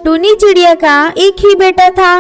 टूनी चिड़िया का एक ही बेटा था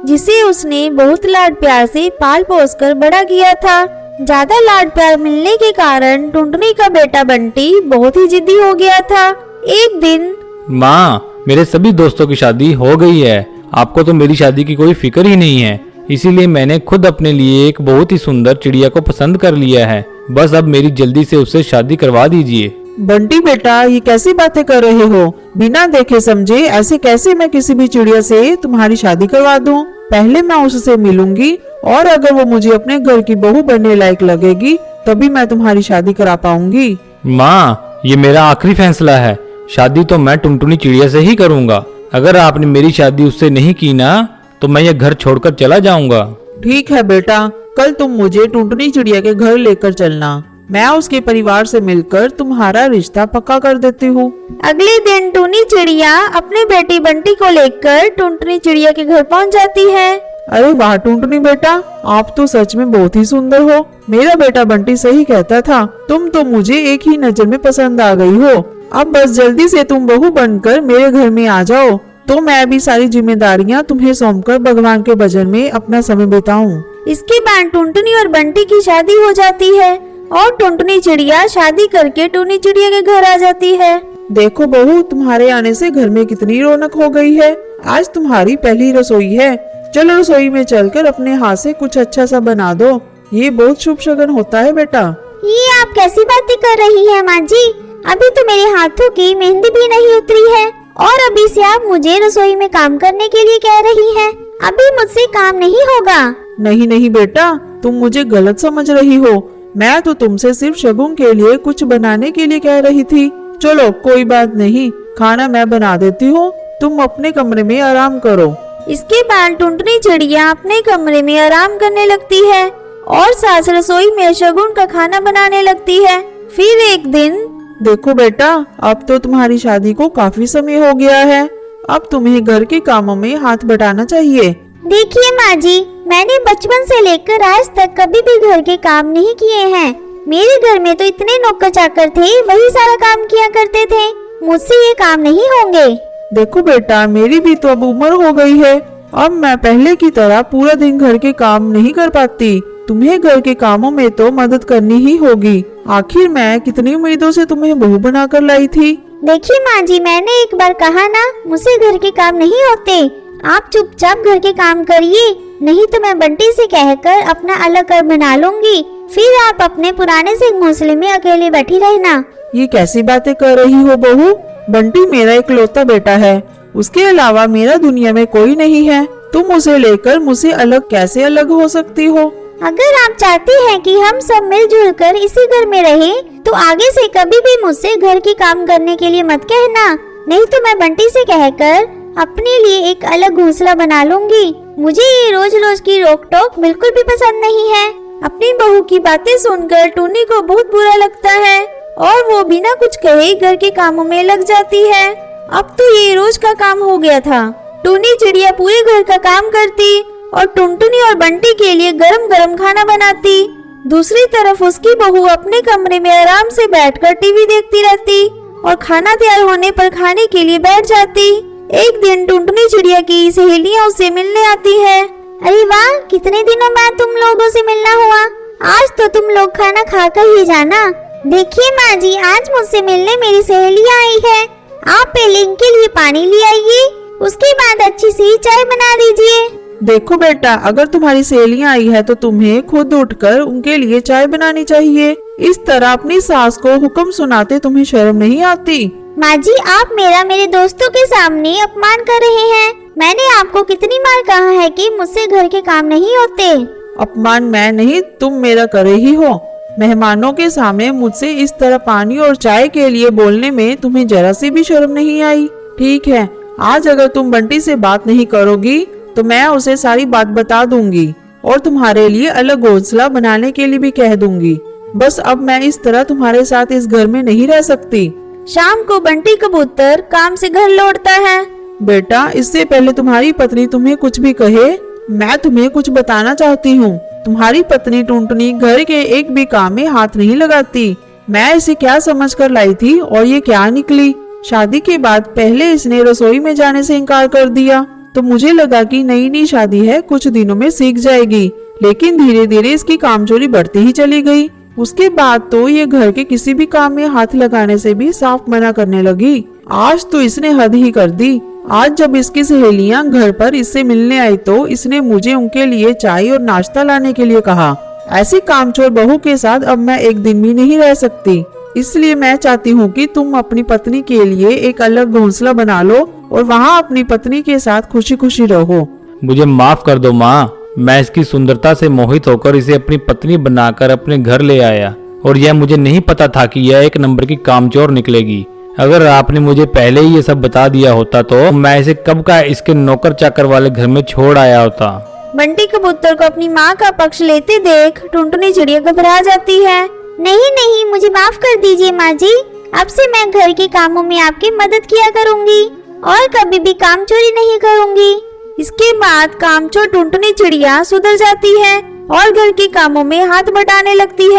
जिसे उसने बहुत लाड प्यार से पाल पोस कर बड़ा किया था। ज्यादा लाड प्यार मिलने के कारण टुनटुनी का बेटा बंटी बहुत ही जिद्दी हो गया था। एक दिन, माँ, मेरे सभी दोस्तों की शादी हो गई है, आपको तो मेरी शादी की कोई फिक्र ही नहीं है, इसीलिए मैंने खुद अपने लिए एक बहुत ही सुंदर चिड़िया को पसंद कर लिया है। बस अब मेरी जल्दी से उससे शादी करवा दीजिए। बंटी बेटा, ये कैसी बातें कर रहे हो? बिना देखे समझे ऐसे कैसे मैं किसी भी चिड़िया से तुम्हारी शादी करवा दूं? पहले मैं उससे मिलूंगी और अगर वो मुझे अपने घर की बहू बनने लायक लगेगी तभी मैं तुम्हारी शादी करा पाऊंगी। माँ, ये मेरा आखिरी फैसला है, शादी तो मैं टुनटुनी चिड़िया से ही करूँगा। अगर आपने मेरी शादी उससे नहीं की ना तो मैं ये घर छोड़कर चला जाऊंगा। ठीक है बेटा, कल तुम मुझे टुनटुनी चिड़िया के घर लेकर चलना, मैं उसके परिवार से मिलकर तुम्हारा रिश्ता पक्का कर देती हूँ। अगले दिन टूनी चिड़िया अपने बेटी बंटी को लेकर टुनटुनी चिड़िया के घर पहुंच जाती है। अरे वाह टुनटुनी बेटा, आप तो सच में बहुत ही सुंदर हो। मेरा बेटा बंटी सही कहता था, तुम तो मुझे एक ही नजर में पसंद आ गई हो। अब बस जल्दी से तुम बहू बनकर मेरे घर में आ जाओ तो मैं भी सारी जिम्मेदारियां तुम्हें सौंपकर भगवान के भजन में अपना समय बिताऊं। इसके बाद टुनटुनी और बंटी की शादी हो जाती है और टुनटुनी चिड़िया शादी करके टूनी चिड़िया के घर आ जाती है। देखो बहू, तुम्हारे आने से घर में कितनी रौनक हो गई है। आज तुम्हारी पहली रसोई है, चलो रसोई में चलकर अपने हाथ से कुछ अच्छा सा बना दो, ये बहुत शुभ शगन होता है बेटा। ये आप कैसी बातें कर रही हैं माँ जी? अभी तो मेरे हाथों की मेहंदी भी नहीं उतरी है और अभी से आप मुझे रसोई में काम करने के लिए कह रही हैं। अभी मुझसे काम नहीं होगा। नहीं नहीं बेटा, तुम मुझे गलत समझ रही हो। मैं तो तुमसे सिर्फ शगुन के लिए कुछ बनाने के लिए कह रही थी। चलो कोई बात नहीं, खाना मैं बना देती हूँ, तुम अपने कमरे में आराम करो। इसके बाद टुनटुनी चिड़िया अपने कमरे में आराम करने लगती है और सास रसोई में शगुन का खाना बनाने लगती है। फिर एक दिन, देखो बेटा, अब तो तुम्हारी शादी को काफी समय हो गया है, अब तुम्हें घर के कामों में हाथ बटाना चाहिए। देखिए माँ जी, मैंने बचपन से लेकर आज तक कभी भी घर के काम नहीं किए हैं। मेरे घर में तो इतने नौकर चाकर थे, वही सारा काम किया करते थे, मुझसे ये काम नहीं होंगे। देखो बेटा, मेरी भी तो अब उम्र हो गई है, अब मैं पहले की तरह पूरा दिन घर के काम नहीं कर पाती। तुम्हें घर के कामों में तो मदद करनी ही होगी। आखिर मैं कितनी उम्मीदों से तुम्हें बहू बनाकर लाई थी। देखिए माँ जी, मैंने एक बार कहा ना, मुझसे घर के काम नहीं होते। आप चुपचाप घर के काम करिए, नहीं तो मैं बंटी से कहकर अपना अलग घर बना लूंगी। फिर आप अपने पुराने से घोंसले में अकेले बैठी रहना। ये कैसी बातें कर रही हो बहू? बंटी मेरा इकलौता बेटा है, उसके अलावा मेरा दुनिया में कोई नहीं है। तुम उसे लेकर मुझसे कैसे अलग हो सकती हो? अगर आप चाहती हैं कि हम सब मिलजुल कर इसी घर में रहें, तो आगे से कभी भी मुझसे घर के काम करने के लिए मत कहना, नहीं तो मैं बंटी से कहकर अपने लिए एक अलग घोंसला बना लूंगी। मुझे ये रोज रोज की रोक टोक बिल्कुल भी पसंद नहीं है। अपनी बहू की बातें सुनकर टूनी को बहुत बुरा लगता है और वो बिना कुछ कहे घर के कामों में लग जाती है। अब तो ये रोज का काम हो गया था। टूनी चिड़िया पूरे घर का काम करती और टुनटुनी और बंटी के लिए गरम गरम खाना बनाती। दूसरी तरफ उसकी बहू अपने कमरे में आराम से बैठकर टीवी देखती रहती और खाना तैयार होने पर खाने के लिए बैठ जाती। एक दिन टुनटुनी चिड़िया की सहेलियां उससे मिलने आती है। अरे वाह, कितने दिनों बाद तुम लोगों से मिलना हुआ, आज तो तुम लोग खाना खाकर ही जाना। देखिए माँ जी, आज मुझसे मिलने मेरी सहेलियां आई है। आप पहले इनके लिए पानी ले आइए, उसके बाद अच्छी सी चाय बना दीजिए। देखो बेटा, अगर तुम्हारी सहेलियां आई है तो तुम्हें खुद उठकर उनके लिए चाय बनानी चाहिए। इस तरह अपनी सास को हुक्म सुनाते तुम्हें शर्म नहीं आती? माँ जी, आप मेरा मेरे दोस्तों के सामने अपमान कर रहे हैं। मैंने आपको कितनी बार कहा है कि मुझसे घर के काम नहीं होते। अपमान मैं नहीं, तुम मेरा करे ही हो। मेहमानों के सामने मुझसे इस तरह पानी और चाय के लिए बोलने में तुम्हें जरा सी भी शर्म नहीं आई? ठीक है, आज अगर तुम बंटी से बात नहीं करोगी तो मैं उसे सारी बात बता दूंगी और तुम्हारे लिए अलग घोंसला बनाने के लिए भी कह दूंगी। बस अब मैं इस तरह तुम्हारे साथ इस घर में नहीं रह सकती। शाम को बंटी कबूतर काम से घर लौटता है। बेटा, इससे पहले तुम्हारी पत्नी तुम्हें कुछ भी कहे, मैं तुम्हें कुछ बताना चाहती हूँ। तुम्हारी पत्नी टुनटुनी घर के एक भी काम में हाथ नहीं लगाती। मैं इसे क्या समझकर लाई थी और ये क्या निकली? शादी के बाद पहले इसने रसोई में जाने से इनकार कर दिया, तो मुझे लगा कि नई नई शादी है, कुछ दिनों में सीख जाएगी, लेकिन धीरे धीरे इसकी कामचोरी बढ़ती ही चली गई। उसके बाद तो ये घर के किसी भी काम में हाथ लगाने से भी साफ मना करने लगी। आज तो इसने हद ही कर दी। आज जब इसकी सहेलियां घर पर इससे मिलने आई तो इसने मुझे उनके लिए चाय और नाश्ता लाने के लिए कहा। ऐसी कामचोर बहू के साथ अब मैं एक दिन भी नहीं रह सकती, इसलिए मैं चाहती हूँ कि तुम अपनी पत्नी के लिए एक अलग घोंसला बना लो और वहाँ अपनी पत्नी के साथ खुशी खुशी रहो। मुझे माफ कर दो माँ, मैं इसकी सुंदरता से मोहित होकर इसे अपनी पत्नी बनाकर अपने घर ले आया और यह मुझे नहीं पता था कि यह एक नंबर की कामचोर निकलेगी। अगर आपने मुझे पहले ही ये सब बता दिया होता तो मैं इसे कब का इसके नौकर चाकर वाले घर में छोड़ आया होता। बंटी कबूतर को अपनी माँ का पक्ष लेते देख टुनटुनी चिड़िया घबरा जाती है। नहीं नहीं, मुझे माफ कर दीजिए माँ जी, अब से मैं घर के कामों में आपकी मदद किया करूँगी और कभी भी काम चोरी नहीं करूँगी। इसके बाद कामचोर टुनटुनी चिड़िया सुधर जाती है और घर के कामों में हाथ बटाने लगती है।